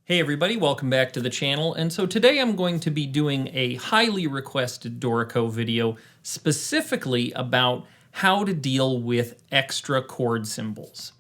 Hey everybody, welcome back to the channel. And so today I'm going to be doing a highly requested Dorico video specifically about how to deal with extra chord symbols.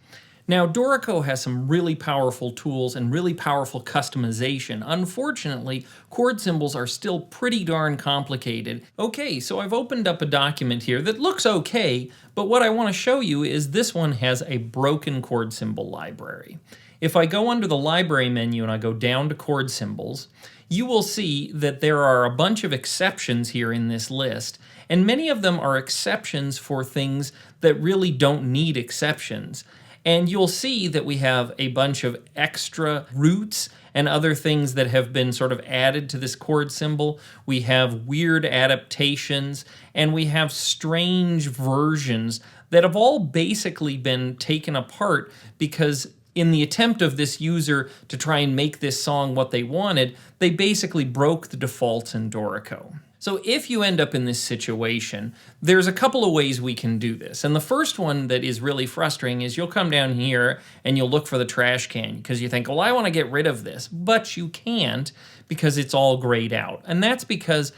Now, Dorico has some really powerful tools and really powerful customization. Unfortunately, chord symbols are still pretty darn complicated. Okay, so I've opened up a document here that looks okay, but what I want to show you is this one has a broken chord symbol library. If I go under the library menu and I go down to chord symbols, you will see that there are a bunch of exceptions here in this list, and many of them are exceptions for things that really don't need exceptions. And you'll see that we have a bunch of extra roots and other things that have been sort of added to this chord symbol. We have weird adaptations, and we have strange versions that have all basically been taken apart because in the attempt of this user to try and make this song what they wanted, they basically broke the defaults in Dorico. So if you end up in this situation, there's a couple of ways we can do this. And the first one that is really frustrating is you'll come down here and you'll look for the trash can because you think, well, I want to get rid of this, but you can't because it's all grayed out. And that's because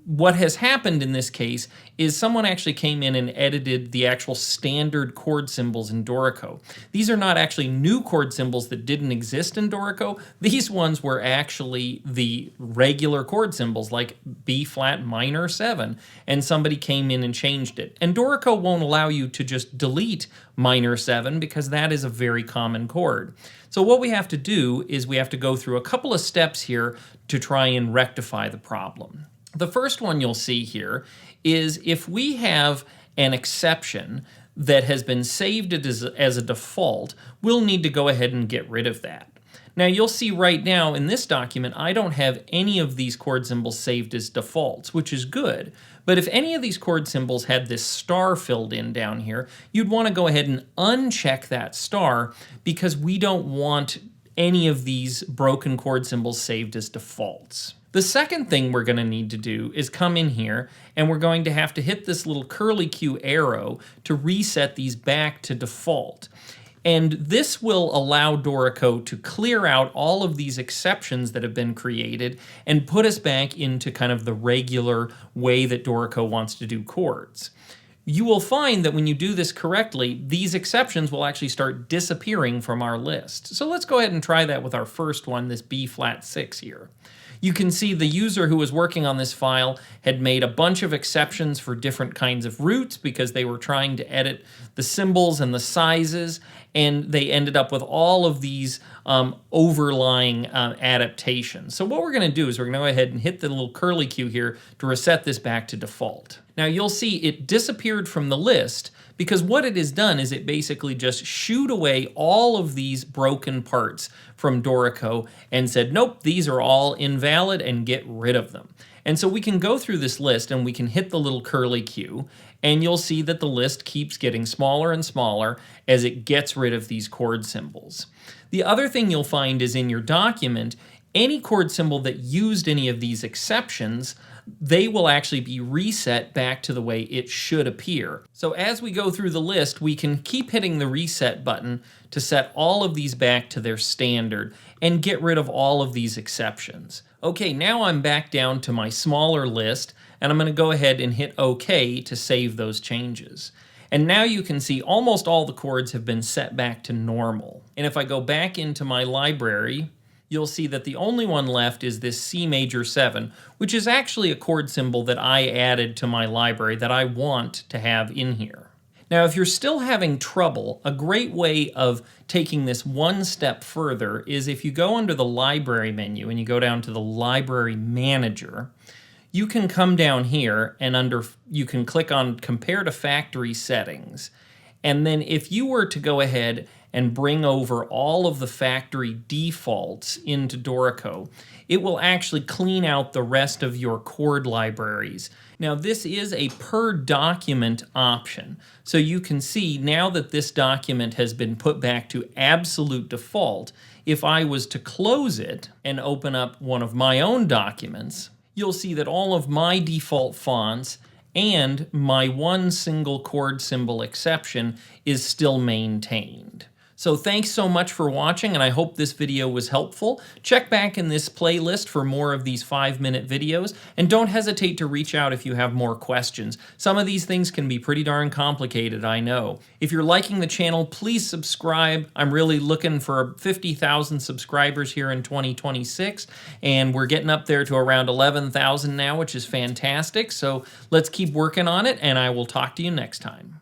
what has happened in this case is someone actually came in and edited the actual standard chord symbols in Dorico. These are not actually new chord symbols that didn't exist in Dorico. These ones were actually the regular chord symbols like B flat minor 7, and somebody came in and changed it. And Dorico won't allow you to just delete minor 7 because that is a very common chord. So what we have to do is we have to go through a couple of steps here to try and rectify the problem. The first one you'll see here is if we have an exception that has been saved as a default, we'll need to go ahead and get rid of that. Now you'll see right now in this document, I don't have any of these chord symbols saved as defaults, which is good. But if any of these chord symbols had this star filled in down here, you'd want to go ahead and uncheck that star because we don't want any of these broken chord symbols saved as defaults. The second thing we're going to need to do is come in here and we're going to have to hit this little curly Q arrow to reset these back to default. And this will allow Dorico to clear out all of these exceptions that have been created and put us back into kind of the regular way that Dorico wants to do chords. You will find that when you do this correctly, these exceptions will actually start disappearing from our list. So let's go ahead and try that with our first one, this B flat 6 here. You can see the user who was working on this file had made a bunch of exceptions for different kinds of roots because they were trying to edit the symbols and the sizes, and they ended up with all of these overlying adaptations. So what we're going to do is we're going to go ahead and hit the little curly Q here to reset this back to default. Now you'll see it disappeared from the list because what it has done is it basically just shooed away all of these broken parts from Dorico and said, nope, these are all invalid and get rid of them. And so we can go through this list and we can hit the little curly Q and you'll see that the list keeps getting smaller and smaller as it gets rid of these chord symbols. The other thing you'll find is in your document, any chord symbol that used any of these exceptions, they will actually be reset back to the way it should appear. So as we go through the list, we can keep hitting the reset button to set all of these back to their standard and get rid of all of these exceptions. Okay, now I'm back down to my smaller list, and I'm going to go ahead and hit OK to save those changes. And now you can see almost all the chords have been set back to normal. And if I go back into my library, you'll see that the only one left is this C major 7, which is actually a chord symbol that I added to my library that I want to have in here. Now, if you're still having trouble, a great way of taking this one step further is if you go under the library menu and you go down to the library manager, you can come down here and you can click on compare to factory settings. And then if you were to go ahead and bring over all of the factory defaults into Dorico, it will actually clean out the rest of your chord libraries. Now this is a per document option. So you can see now that this document has been put back to absolute default, if I was to close it and open up one of my own documents, you'll see that all of my default fonts and my one single chord symbol exception is still maintained. So thanks so much for watching, and I hope this video was helpful. Check back in this playlist for more of these 5-minute videos, and don't hesitate to reach out if you have more questions. Some of these things can be pretty darn complicated, I know. If you're liking the channel, please subscribe. I'm really looking for 50,000 subscribers here in 2026, and we're getting up there to around 11,000 now, which is fantastic. So let's keep working on it, and I will talk to you next time.